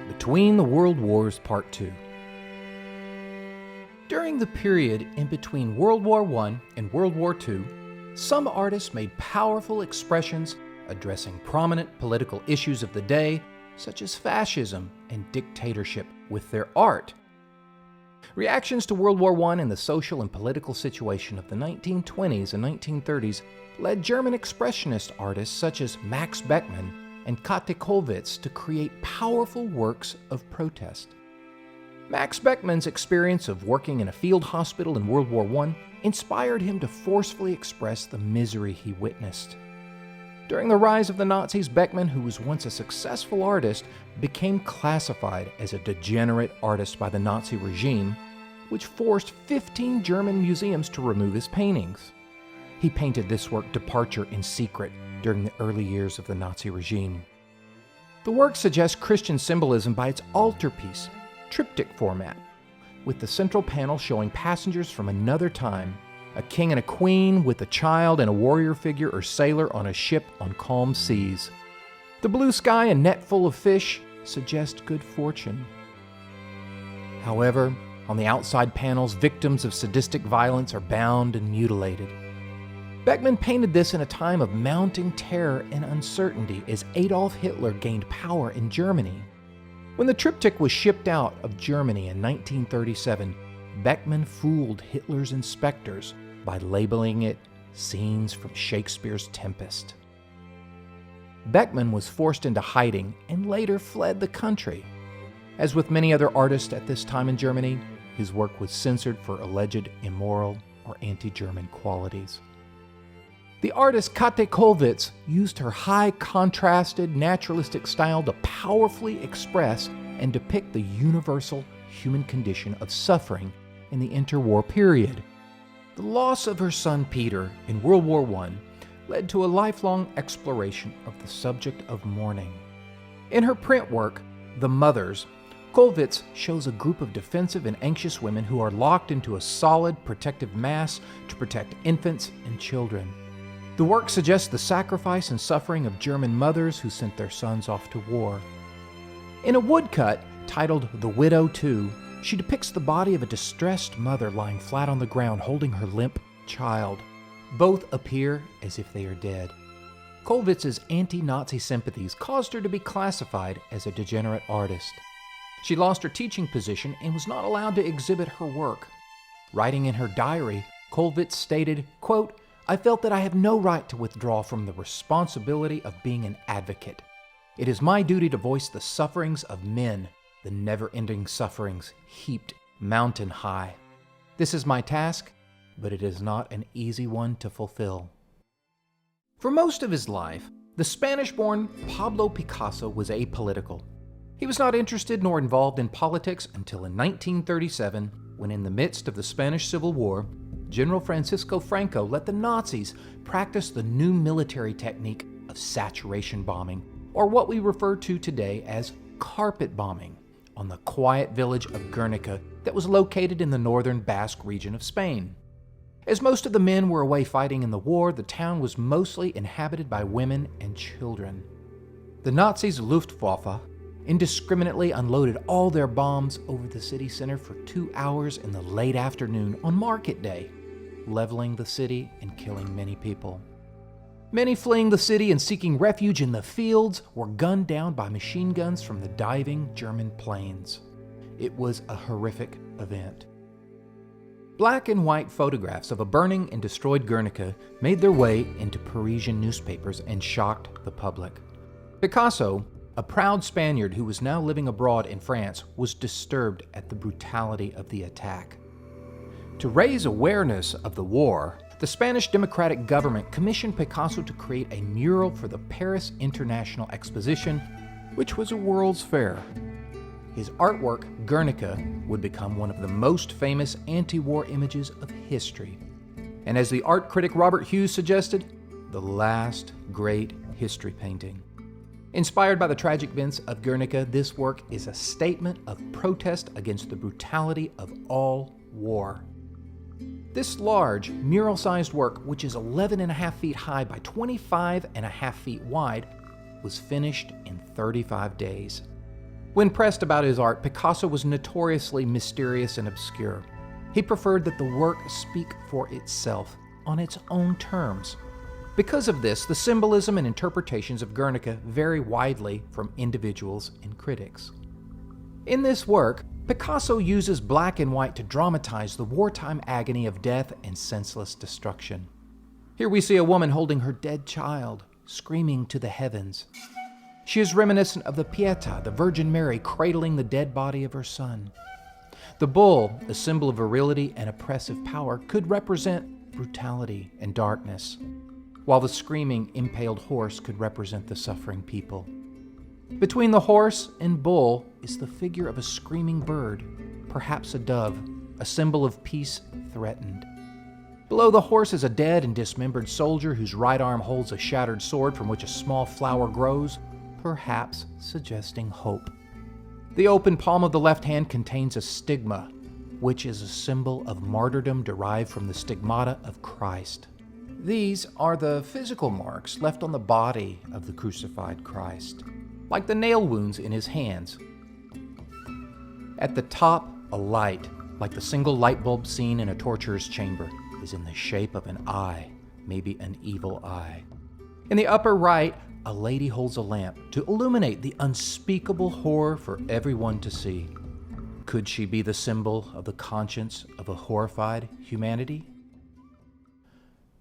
Between the World Wars Part 2. During the period in between World War I and World War II, some artists made powerful expressions addressing prominent political issues of the day, such as fascism and dictatorship, with their art. Reactions to World War I and the social and political situation of the 1920s and 1930s led German Expressionist artists such as Max Beckmann and Kate Kollwitz to create powerful works of protest. Max Beckmann's experience of working in a field hospital in World War I inspired him to forcefully express the misery he witnessed. During the rise of the Nazis, Beckmann, who was once a successful artist, became classified as a degenerate artist by the Nazi regime, which forced 15 German museums to remove his paintings. He painted this work Departure in secret during the early years of the Nazi regime. The work suggests Christian symbolism by its altarpiece, triptych format, with the central panel showing passengers from another time, a king and a queen with a child and a warrior figure or sailor on a ship on calm seas. The blue sky and net full of fish suggest good fortune. However, on the outside panels, victims of sadistic violence are bound and mutilated. Beckmann painted this in a time of mounting terror and uncertainty as Adolf Hitler gained power in Germany. When the triptych was shipped out of Germany in 1937, Beckmann fooled Hitler's inspectors by labeling it Scenes from Shakespeare's Tempest. Beckmann was forced into hiding and later fled the country. As with many other artists at this time in Germany, his work was censored for alleged immoral or anti-German qualities. The artist Kate Kollwitz used her high-contrasted, naturalistic style to powerfully express and depict the universal human condition of suffering in the interwar period. The loss of her son Peter in World War I led to a lifelong exploration of the subject of mourning. In her print work, The Mothers, Kollwitz shows a group of defensive and anxious women who are locked into a solid protective mass to protect infants and children. The work suggests the sacrifice and suffering of German mothers who sent their sons off to war. In a woodcut titled The Widow Too, she depicts the body of a distressed mother lying flat on the ground holding her limp child. Both appear as if they are dead. Kollwitz's anti-Nazi sympathies caused her to be classified as a degenerate artist. She lost her teaching position and was not allowed to exhibit her work. Writing in her diary, Kollwitz stated, quote, "I felt that I have no right to withdraw from the responsibility of being an advocate. It is my duty to voice the sufferings of men, the never-ending sufferings heaped mountain high. This is my task, but it is not an easy one to fulfill." For most of his life, the Spanish-born Pablo Picasso was apolitical. He was not interested nor involved in politics until in 1937, when in the midst of the Spanish Civil War, General Francisco Franco let the Nazis practice the new military technique of saturation bombing, or what we refer to today as carpet bombing, on the quiet village of Guernica that was located in the northern Basque region of Spain. As most of the men were away fighting in the war, the town was mostly inhabited by women and children. The Nazis' Luftwaffe indiscriminately unloaded all their bombs over the city center for 2 hours in the late afternoon on market day, leveling the city and killing many people. Many fleeing the city and seeking refuge in the fields were gunned down by machine guns from the diving German planes. It was a horrific event. Black and white photographs of a burning and destroyed Guernica made their way into Parisian newspapers and shocked the public. Picasso, a proud Spaniard who was now living abroad in France, was disturbed at the brutality of the attack. To raise awareness of the war, the Spanish Democratic government commissioned Picasso to create a mural for the Paris International Exposition, which was a World's Fair. His artwork, Guernica, would become one of the most famous anti-war images of history. And as the art critic Robert Hughes suggested, the last great history painting. Inspired by the tragic events of Guernica, this work is a statement of protest against the brutality of all war. This large, mural-sized work, which is 11.5 feet high by 25.5 feet wide, was finished in 35 days. When pressed about his art, Picasso was notoriously mysterious and obscure. He preferred that the work speak for itself, on its own terms. Because of this, the symbolism and interpretations of Guernica vary widely from individuals and critics. In this work, Picasso uses black and white to dramatize the wartime agony of death and senseless destruction. Here we see a woman holding her dead child, screaming to the heavens. She is reminiscent of the Pietà, the Virgin Mary cradling the dead body of her son. The bull, a symbol of virility and oppressive power, could represent brutality and darkness, while the screaming, impaled horse could represent the suffering people. Between the horse and bull is the figure of a screaming bird, perhaps a dove, a symbol of peace threatened. Below the horse is a dead and dismembered soldier whose right arm holds a shattered sword from which a small flower grows, perhaps suggesting hope. The open palm of the left hand contains a stigma, which is a symbol of martyrdom derived from the stigmata of Christ. These are the physical marks left on the body of the crucified Christ, like the nail wounds in his hands. At the top, a light, like the single light bulb seen in a torturer's chamber, is in the shape of an eye, maybe an evil eye. In the upper right, a lady holds a lamp to illuminate the unspeakable horror for everyone to see. Could she be the symbol of the conscience of a horrified humanity?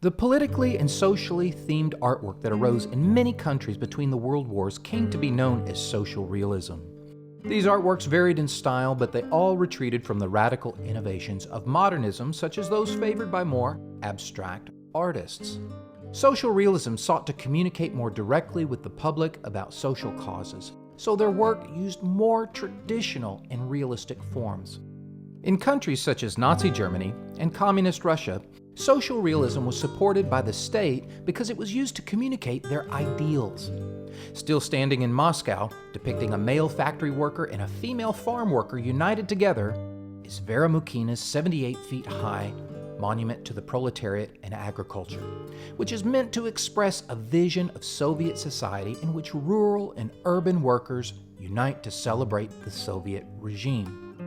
The politically and socially themed artwork that arose in many countries between the world wars came to be known as social realism. These artworks varied in style, but they all retreated from the radical innovations of modernism, such as those favored by more abstract artists. Social realism sought to communicate more directly with the public about social causes, so their work used more traditional and realistic forms. In countries such as Nazi Germany and Communist Russia, social realism was supported by the state because it was used to communicate their ideals. Still standing in Moscow, depicting a male factory worker and a female farm worker united together, is Vera Mukina's 78 feet high monument to the proletariat and agriculture, which is meant to express a vision of Soviet society in which rural and urban workers unite to celebrate the Soviet regime.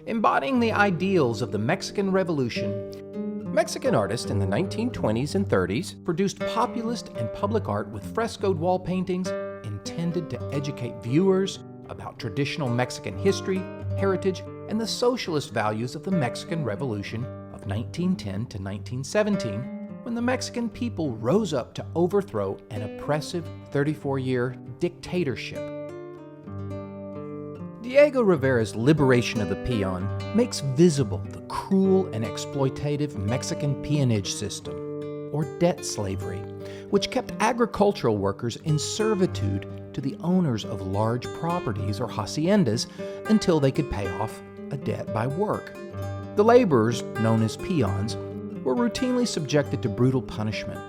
Embodying the ideals of the Mexican Revolution, Mexican artists in the 1920s and 30s produced populist and public art with frescoed wall paintings intended to educate viewers about traditional Mexican history, heritage, and the socialist values of the Mexican Revolution of 1910 to 1917, when the Mexican people rose up to overthrow an oppressive 34-year dictatorship. Diego Rivera's Liberation of the Peon makes visible the cruel and exploitative Mexican peonage system, or debt slavery, which kept agricultural workers in servitude to the owners of large properties or haciendas until they could pay off a debt by work. The laborers, known as peons, were routinely subjected to brutal punishment.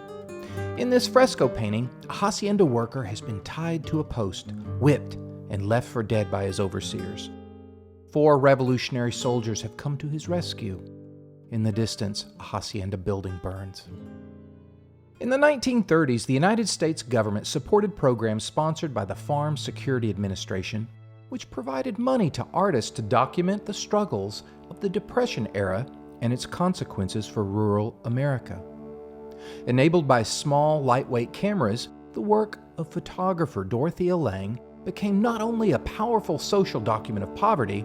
In this fresco painting, a hacienda worker has been tied to a post, whipped, and left for dead by his overseers. 4 revolutionary soldiers have come to his rescue. In the distance, a hacienda building burns. In the 1930s, the United States government supported programs sponsored by the Farm Security Administration, which provided money to artists to document the struggles of the Depression era and its consequences for rural America. Enabled by small, lightweight cameras, the work of photographer Dorothea Lange became not only a powerful social document of poverty,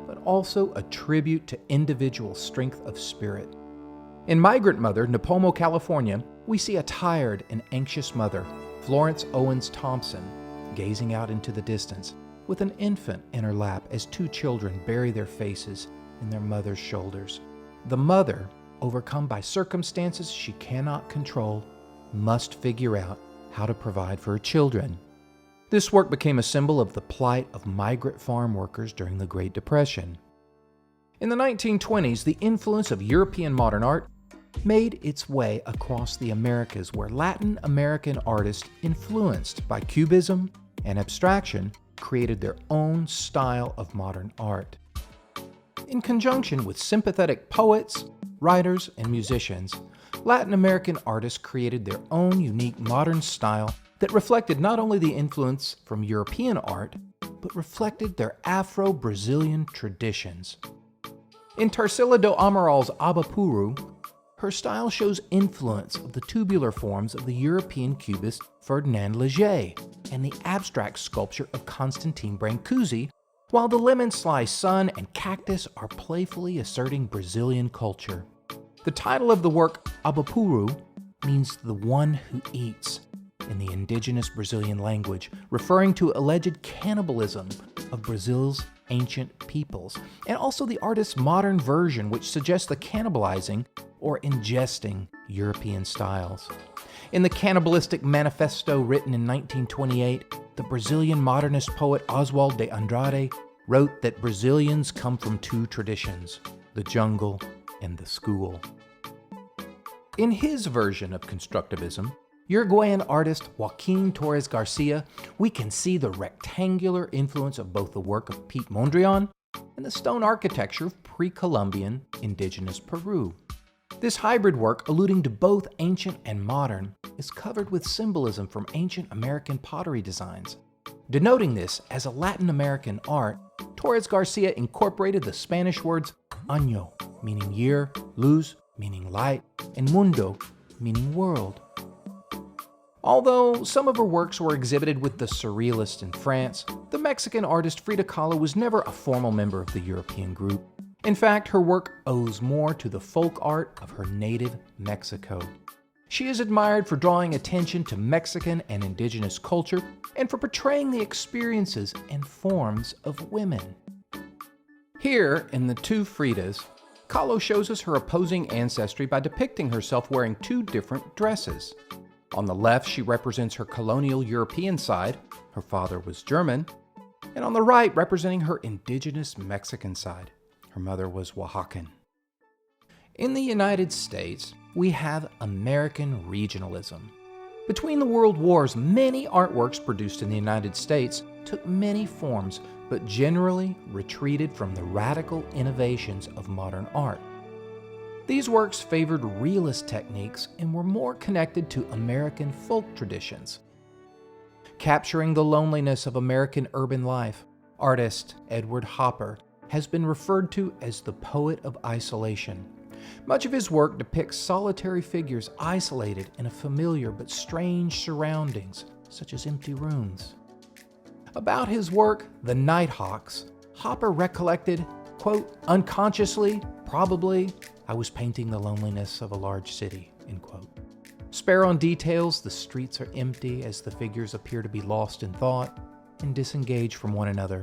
but also a tribute to individual strength of spirit. In Migrant Mother, Nipomo, California, we see a tired and anxious mother, Florence Owens Thompson, gazing out into the distance with an infant in her lap as 2 children bury their faces in their mother's shoulders. The mother, overcome by circumstances she cannot control, must figure out how to provide for her children. This work became a symbol of the plight of migrant farm workers during the Great Depression. In the 1920s, the influence of European modern art made its way across the Americas, where Latin American artists, influenced by Cubism and abstraction, created their own style of modern art. In conjunction with sympathetic poets, writers, and musicians, Latin American artists created their own unique modern style that reflected not only the influence from European art, but reflected their Afro-Brazilian traditions. In Tarsila do Amaral's Abapuru, her style shows influence of the tubular forms of the European cubist Ferdinand Leger and the abstract sculpture of Constantine Brancusi, while the lemon slice sun and cactus are playfully asserting Brazilian culture. The title of the work, Abapuru, means the one who eats in the indigenous Brazilian language, referring to alleged cannibalism of Brazil's ancient peoples, and also the artist's modern version, which suggests the cannibalizing or ingesting European styles. In the cannibalistic manifesto written in 1928, the Brazilian modernist poet Oswald de Andrade wrote that Brazilians come from two traditions, the jungle and the school. In his version of constructivism, Uruguayan artist Joaquin Torres Garcia, we can see the rectangular influence of both the work of Pete Mondrian and the stone architecture of pre-Columbian indigenous Peru. This hybrid work, alluding to both ancient and modern, is covered with symbolism from ancient American pottery designs. Denoting this as a Latin American art, Torres Garcia incorporated the Spanish words año, meaning year, luz, meaning light, and mundo, meaning world. Although some of her works were exhibited with the Surrealists in France, the Mexican artist Frida Kahlo was never a formal member of the European group. In fact, her work owes more to the folk art of her native Mexico. She is admired for drawing attention to Mexican and indigenous culture and for portraying the experiences and forms of women. Here, in the two Fridas, Kahlo shows us her opposing ancestry by depicting herself wearing two different dresses. On the left, she represents her colonial European side, her father was German, and on the right, representing her indigenous Mexican side, her mother was Oaxacan. In the United States, we have American regionalism. Between the world wars, many artworks produced in the United States took many forms, but generally retreated from the radical innovations of modern art. These works favored realist techniques and were more connected to American folk traditions. Capturing the loneliness of American urban life, artist Edward Hopper has been referred to as the poet of isolation. Much of his work depicts solitary figures isolated in a familiar but strange surroundings, such as empty rooms. About his work, The Nighthawks, Hopper recollected, quote, unconsciously, probably, I was painting the loneliness of a large city, end quote. Spare on details, the streets are empty as the figures appear to be lost in thought and disengaged from one another.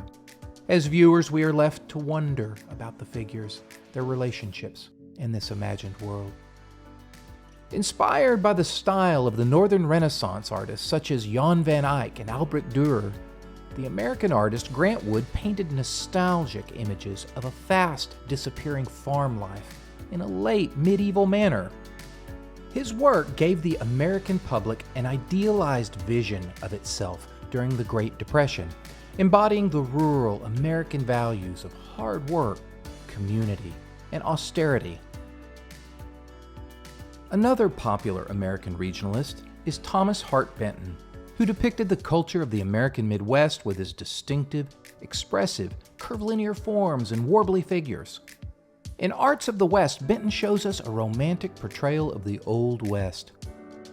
As viewers, we are left to wonder about the figures, their relationships, in this imagined world. Inspired by the style of the Northern Renaissance artists such as Jan van Eyck and Albrecht Dürer, the American artist Grant Wood painted nostalgic images of a fast, disappearing farm life in a late medieval manner. His work gave the American public an idealized vision of itself during the Great Depression, embodying the rural American values of hard work, community, and austerity. Another popular American regionalist is Thomas Hart Benton, who depicted the culture of the American Midwest with his distinctive, expressive, curvilinear forms and warbly figures. In Arts of the West, Benton shows us a romantic portrayal of the Old West.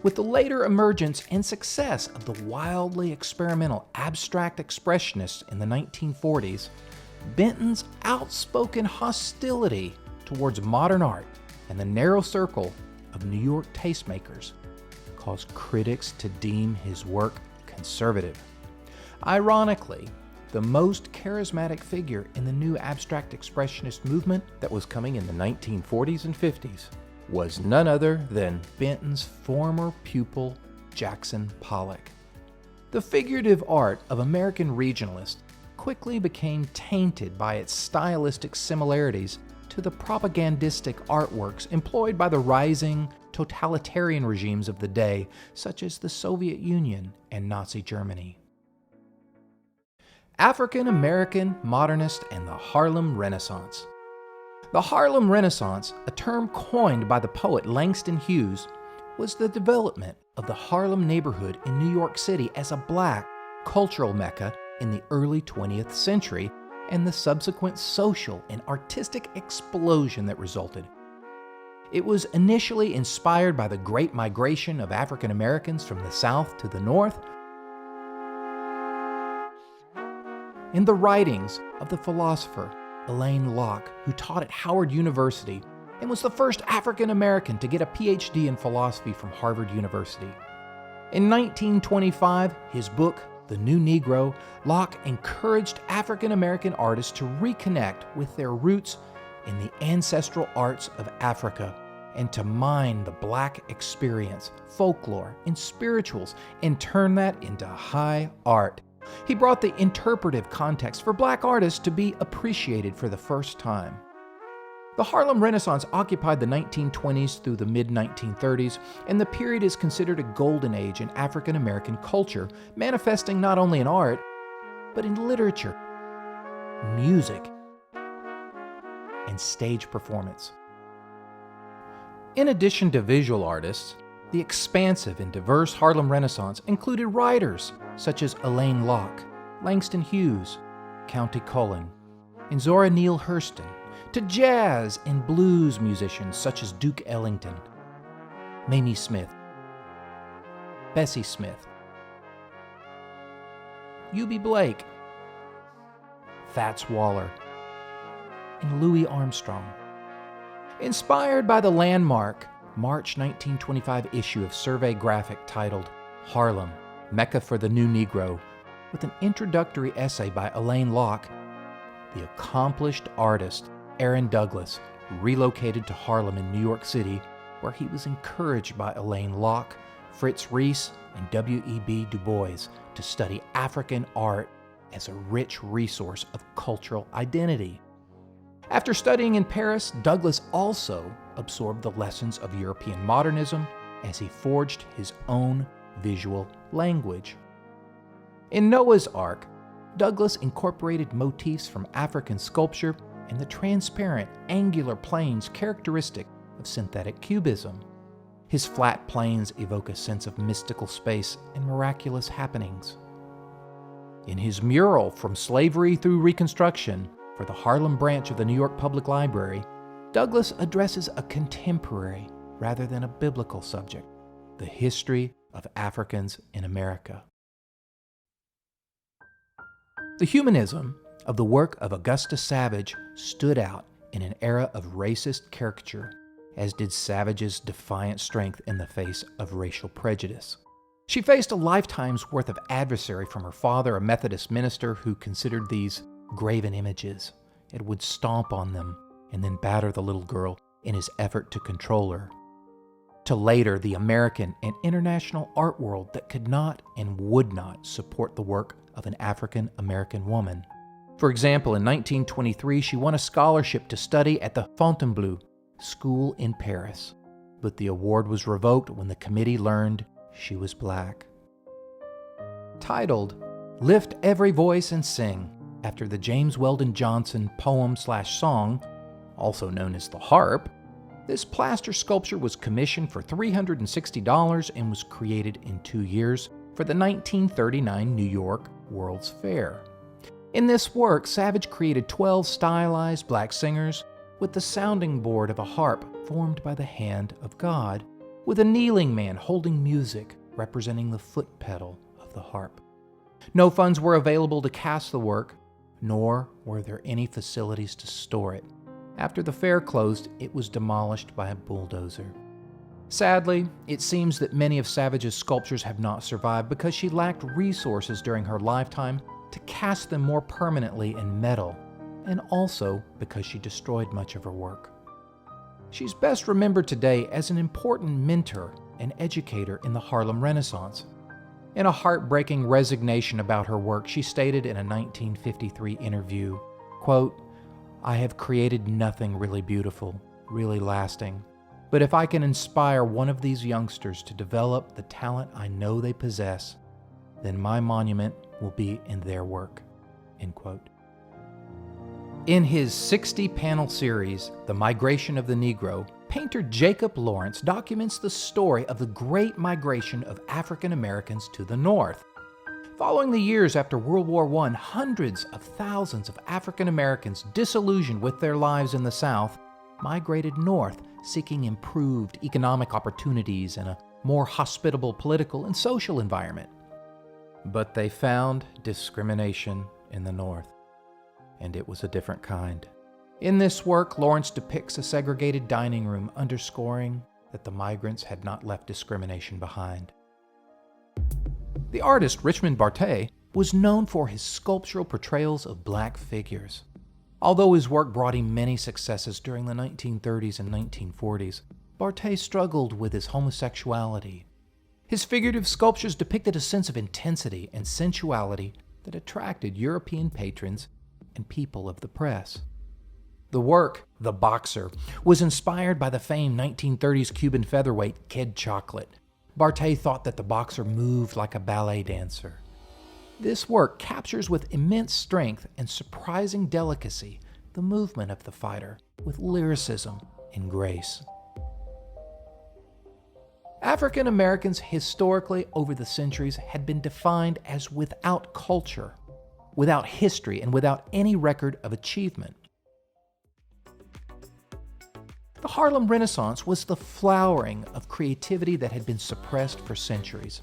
With the later emergence and success of the wildly experimental abstract expressionists in the 1940s, Benton's outspoken hostility towards modern art and the narrow circle of New York tastemakers caused critics to deem his work conservative. Ironically, the most charismatic figure in the new abstract expressionist movement that was coming in the 1940s and 50s was none other than Benton's former pupil, Jackson Pollock. The figurative art of American regionalists quickly became tainted by its stylistic similarities to the propagandistic artworks employed by the rising totalitarian regimes of the day, such as the Soviet Union and Nazi Germany. African American modernist and the Harlem Renaissance. The Harlem Renaissance, a term coined by the poet Langston Hughes, was the development of the Harlem neighborhood in New York City as a black cultural mecca in the early 20th century and the subsequent social and artistic explosion that resulted. It was initially inspired by the Great Migration of African Americans from the South to the North and the writings of the philosopher Alain Locke, who taught at Howard University and was the first African American to get a PhD in philosophy from Harvard University. In 1925, his book, The New Negro, Locke encouraged African American artists to reconnect with their roots in the ancestral arts of Africa and to mine the Black experience, folklore, and spirituals and turn that into high art. He brought the interpretive context for Black artists to be appreciated for the first time. The Harlem Renaissance occupied the 1920s through the mid-1930s, and the period is considered a golden age in African American culture, manifesting not only in art, but in literature, music, and stage performance. In addition to visual artists, the expansive and diverse Harlem Renaissance included writers such as Alain Locke, Langston Hughes, Countee Cullen, and Zora Neale Hurston, to jazz and blues musicians such as Duke Ellington, Mamie Smith, Bessie Smith, Eubie Blake, Fats Waller, and Louis Armstrong. Inspired by the landmark March 1925 issue of Survey Graphic titled Harlem, Mecca for the New Negro, with an introductory essay by Alain Locke, the accomplished artist Aaron Douglas relocated to Harlem in New York City, where he was encouraged by Alain Locke, Fritz Reese, and W.E.B. Du Bois to study African art as a rich resource of cultural identity. After studying in Paris, Douglas also absorbed the lessons of European modernism as he forged his own visual language. In Noah's Ark, Douglas incorporated motifs from African sculpture and the transparent, angular planes characteristic of synthetic cubism. His flat planes evoke a sense of mystical space and miraculous happenings. In his mural From Slavery Through Reconstruction for the Harlem branch of the New York Public Library, Douglas addresses a contemporary rather than a biblical subject, the history of Africans in America. The humanism of the work of Augusta Savage stood out in an era of racist caricature, as did Savage's defiant strength in the face of racial prejudice. She faced a lifetime's worth of adversary from her father, a Methodist minister who considered these graven images and would stomp on them and then batter the little girl in his effort to control her. To later, the American and international art world that could not and would not support the work of an African American woman. For example, in 1923, she won a scholarship to study at the Fontainebleau School in Paris, but the award was revoked when the committee learned she was Black. Titled Lift Every Voice and Sing, after the James Weldon Johnson poem/song, also known as The Harp, this plaster sculpture was commissioned for $360 and was created in 2 years for the 1939 New York World's Fair. In this work, Savage created 12 stylized Black singers with the sounding board of a harp formed by the hand of God, with a kneeling man holding music representing the foot pedal of the harp. No funds were available to cast the work, nor were there any facilities to store it. After the fair closed, it was demolished by a bulldozer. Sadly, it seems that many of Savage's sculptures have not survived because she lacked resources during her lifetime to cast them more permanently in metal, and also because she destroyed much of her work. She's best remembered today as an important mentor and educator in the Harlem Renaissance. In a heartbreaking resignation about her work, she stated in a 1953 interview, quote, "I have created nothing really beautiful, really lasting. But if I can inspire one of these youngsters to develop the talent I know they possess, then my monument will be in their work." End quote. In his 60-panel series, The Migration of the Negro, painter Jacob Lawrence documents the story of the great migration of African Americans to the North. Following the years after World War I, hundreds of thousands of African Americans disillusioned with their lives in the South migrated north, seeking improved economic opportunities and a more hospitable political and social environment. But they found discrimination in the North, and it was a different kind. In this work, Lawrence depicts a segregated dining room, underscoring that the migrants had not left discrimination behind. The artist Richmond Barthé was known for his sculptural portrayals of black figures. Although his work brought him many successes during the 1930s and 1940s, Barthé struggled with his homosexuality. His figurative sculptures depicted a sense of intensity and sensuality that attracted European patrons and people of the press. The work, The Boxer, was inspired by the famed 1930s Cuban featherweight Kid Chocolate. Barthé thought that the boxer moved like a ballet dancer. This work captures with immense strength and surprising delicacy the movement of the fighter with lyricism and grace. African Americans historically over the centuries had been defined as without culture, without history, and without any record of achievement. The Harlem Renaissance was the flowering of creativity that had been suppressed for centuries.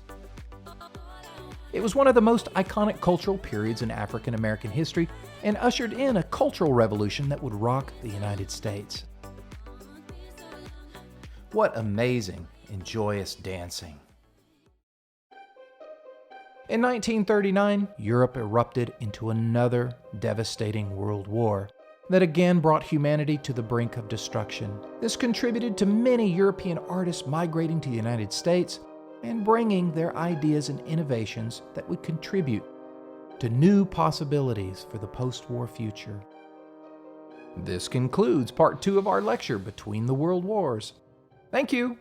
It was one of the most iconic cultural periods in African American history and ushered in a cultural revolution that would rock the United States. What amazing and joyous dancing. In 1939, Europe erupted into another devastating world war that again brought humanity to the brink of destruction. This contributed to many European artists migrating to the United States and bringing their ideas and innovations that would contribute to new possibilities for the post-war future. This concludes part 2 of our lecture, Between the World Wars. Thank you.